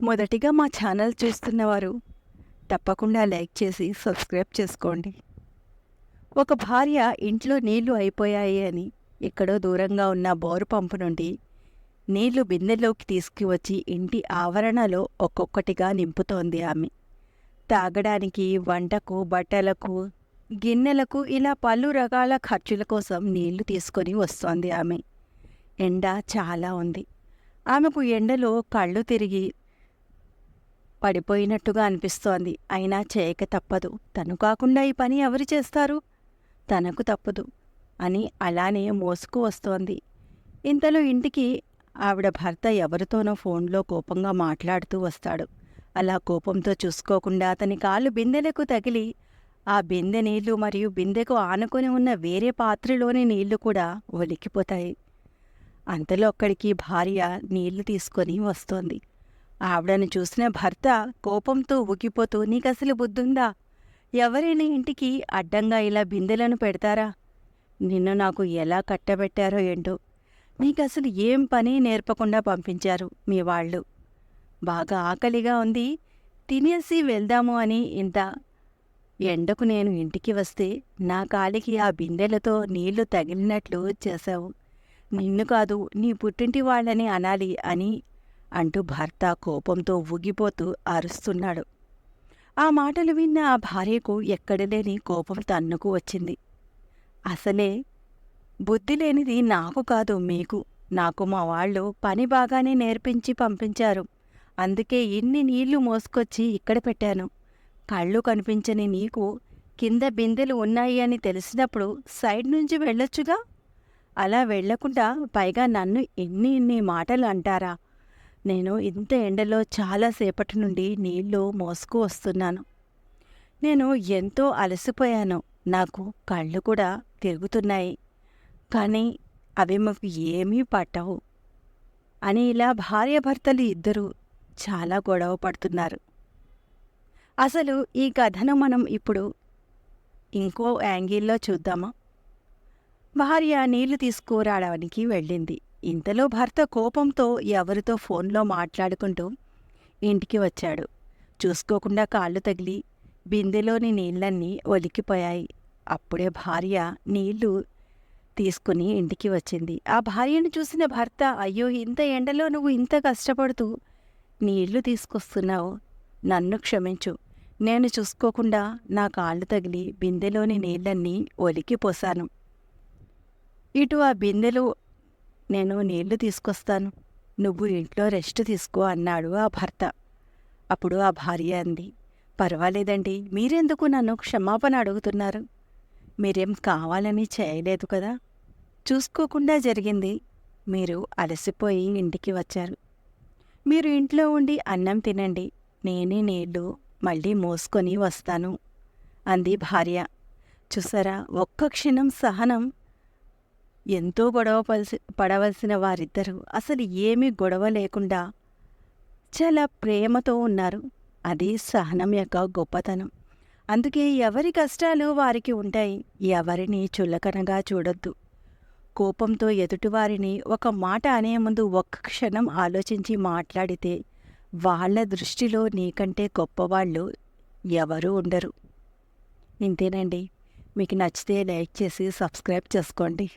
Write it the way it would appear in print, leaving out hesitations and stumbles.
మొదటిగా మా ఛానల్ చూస్తున్నవారు తప్పకుండా లైక్ చేసి సబ్స్క్రైబ్ చేసుకోండి. ఒక భార్య ఇంట్లో నీళ్లు అయిపోయాయి అని ఎక్కడో దూరంగా ఉన్న బోరు పంపు నుండి నీళ్లు బిందెలోకి తీసుకువచ్చి ఇంటి ఆవరణలో ఒక్కొక్కటిగా నింపుతోంది ఆమె. తాగడానికి, వంటకు, బట్టలకు, గిన్నెలకు ఇలా పలు రకాల ఖర్చుల కోసం నీళ్లు తీసుకొని వస్తోంది ఆమె. ఎండ చాలా ఉంది. ఆమెకు ఎండలో కళ్ళు తిరిగి పడిపోయినట్టుగా అనిపిస్తోంది. అయినా చేయక తప్పదు. తను కాకుండా ఈ పని ఎవరు చేస్తారు? తనకు తప్పదు అని అలానే మోసుకు వస్తోంది. ఇంతలో ఇంటికి ఆవిడ భర్త ఎవరితోనో ఫోన్లో కోపంగా మాట్లాడుతూ వస్తాడు. అలా కోపంతో చూసుకోకుండా అతని కాళ్ళు బిందెలకు తగిలి ఆ బిందె నీళ్లు మరియు బిందెకు ఆనుకొని ఉన్న వేరే పాత్రలోని నీళ్లు కూడా ఒలికిపోతాయి. అంతలో అక్కడికి భార్య నీళ్లు తీసుకొని వస్తోంది. ఆవిడను చూసిన భర్త కోపంతో ఊగిపోతూ, నీకసలు బుద్ధుందా? ఎవరైనా ఇంటికి అడ్డంగా ఇలా బిందెలను పెడతారా? నిన్ను నాకు ఎలా కట్టబెట్టారో ఏంటో. నీకసలు ఏం పని నేర్పకుండా పంపించారు మీ వాళ్ళు. బాగా ఆకలిగా ఉంది, తినేసి వెళ్దాము అని ఇంత ఎండకు నేను ఇంటికి వస్తే నా కాలికి ఆ బిందెలతో నీళ్లు తగిలినట్లు చేశావు. నిన్ను కాదు, నీ పుట్టింటి వాళ్ళని అనాలి అని అంటూ భర్త కోపంతో ఊగిపోతూ అరుస్తున్నాడు. ఆ మాటలు విన్న ఆ భార్యకు ఎక్కడలేని కోపం తన్నుకు వచ్చింది. అసలే బుద్ధి లేనిది నాకు కాదు, మీకు. నాకు మా వాళ్ళు పని బాగానే నేర్పించి పంపించారు. అందుకే ఇన్ని నీళ్లు మోసుకొచ్చి ఇక్కడ పెట్టాను. కళ్ళు కనిపించని నీకు కింద బిందెలు ఉన్నాయి అని తెలిసినప్పుడు సైడ్ నుంచి వెళ్ళొచ్చుగా. అలా వెళ్లకుండా పైగా నన్ను ఇన్ని మాటలు అంటారా? నేను ఇంత ఎండలో చాలాసేపటి నుండి నీళ్లు మోసుకు వస్తున్నాను. నేను ఎంతో అలసిపోయాను. నాకు కళ్ళు కూడా తిరుగుతున్నాయి. కానీ అవి మాకు ఏమీ పట్టవు అని ఇలా భార్యాభర్తలు ఇద్దరూ చాలా గొడవ పడుతున్నారు. అసలు ఈ కథను మనం ఇప్పుడు ఇంకో యాంగిల్లో చూద్దామా? భార్య నీళ్లు తీసుకురావడానికి వెళ్ళింది. ఇంతలో భర్త కోపంతో ఎవరితో ఫోన్లో మాట్లాడుకుంటూ ఇంటికి వచ్చాడు. చూసుకోకుండా కాళ్ళు తగిలి బిందెలోని నీళ్లన్నీ ఒలికిపోయాయి. అప్పుడే భార్య నీళ్లు తీసుకుని ఇంటికి వచ్చింది. ఆ భార్యను చూసిన భర్త, అయ్యో, ఇంత ఎండలో నువ్వు ఇంత కష్టపడుతూ నీళ్లు తీసుకొస్తున్నావు. నన్ను క్షమించు. నేను చూసుకోకుండా నా కాళ్ళు తగిలి బిందెలోని నీళ్లన్నీ ఒలికిపోసాను. ఇటు ఆ బిందెలు నేను నీళ్లు తీసుకొస్తాను. నువ్వు ఇంట్లో రెస్ట్ తీసుకో అన్నాడు ఆ భర్త. అప్పుడు ఆ భార్య అంది, పర్వాలేదండి, మీరెందుకు నన్ను క్షమాపణ అడుగుతున్నారు? మీరేం కావాలని చేయలేదు కదా. చూసుకోకుండా జరిగింది. మీరు అలసిపోయి ఇంటికి వచ్చారు. మీరు ఇంట్లో ఉండి అన్నం తినండి. నేనే నీళ్లు మళ్ళీ మోసుకొని వస్తాను అంది భార్య. చూసారా, ఒక్క క్షణం సహనం. ఎంతో గొడవ పడవలసిన వారిద్దరూ అసలు ఏమీ గొడవ లేకుండా చాలా ప్రేమతో ఉన్నారు. అది సహనం యొక్క గొప్పతనం. అందుకే ఎవరి కష్టాలు వారికి ఉంటాయి. ఎవరిని చులకనగా చూడొద్దు. కోపంతో ఎదుటివారిని ఒక మాట అనే ముందు ఒక్క క్షణం ఆలోచించి మాట్లాడితే వాళ్ళ దృష్టిలో నీకంటే గొప్పవాళ్ళు ఎవరూ ఉండరు. ఇంతేనండి. మీకు నచ్చితే లైక్ చేసి సబ్స్క్రైబ్ చేసుకోండి.